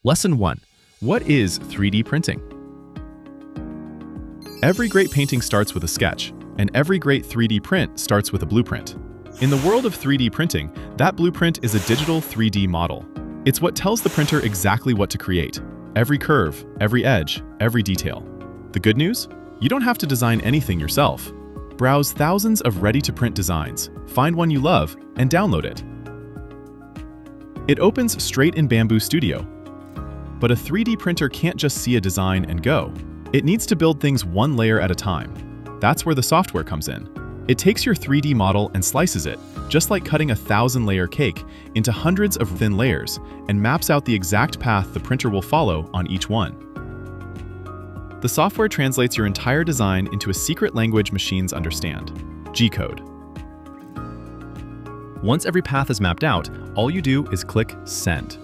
Lesson 1. What is 3D printing? Every great painting starts with a sketch, and every great 3D print starts with a blueprint. In the world of 3D printing, that blueprint is a digital 3D model. It's what tells the printer exactly what to create. Every curve, every edge, every detail. The good news? You don't have to design anything yourself. Browse thousands of ready-to-print designs, find one you love, and download it. It opens straight in Bambu Studio. But a 3D printer can't just see a design and go. It needs to build things one layer at a time. That's where the software comes in. It takes your 3D model and slices it, just like cutting a 1,000-layer cake, into hundreds of thin layers, and maps out the exact path the printer will follow on each one. The software translates your entire design into a secret language machines understand, G-code. Once every path is mapped out, all you do is click Send.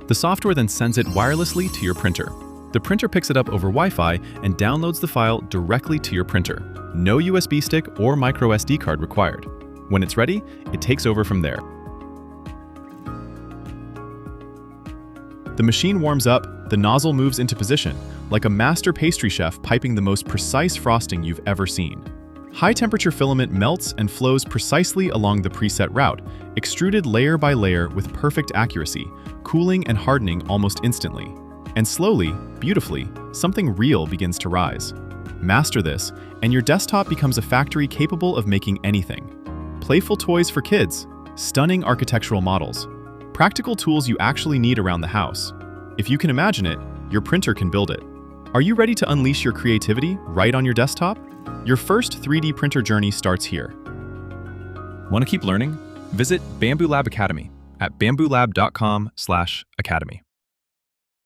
The software then sends it wirelessly to your printer. The printer picks it up over Wi-Fi and downloads the file directly to your printer. No USB stick or micro SD card required. When it's ready, it takes over from there. The machine warms up, the nozzle moves into position, like a master pastry chef piping the most precise frosting you've ever seen. High-temperature filament melts and flows precisely along the preset route, extruded layer by layer with perfect accuracy, cooling and hardening almost instantly. And slowly, beautifully, something real begins to rise. Master this, and your desktop becomes a factory capable of making anything. Playful toys for kids, stunning architectural models, practical tools you actually need around the house. If you can imagine it, your printer can build it. Are you ready to unleash your creativity right on your desktop? Your first 3D printer journey starts here. Want to keep learning? Visit Bambu Lab Academy at bambulab.com/academy.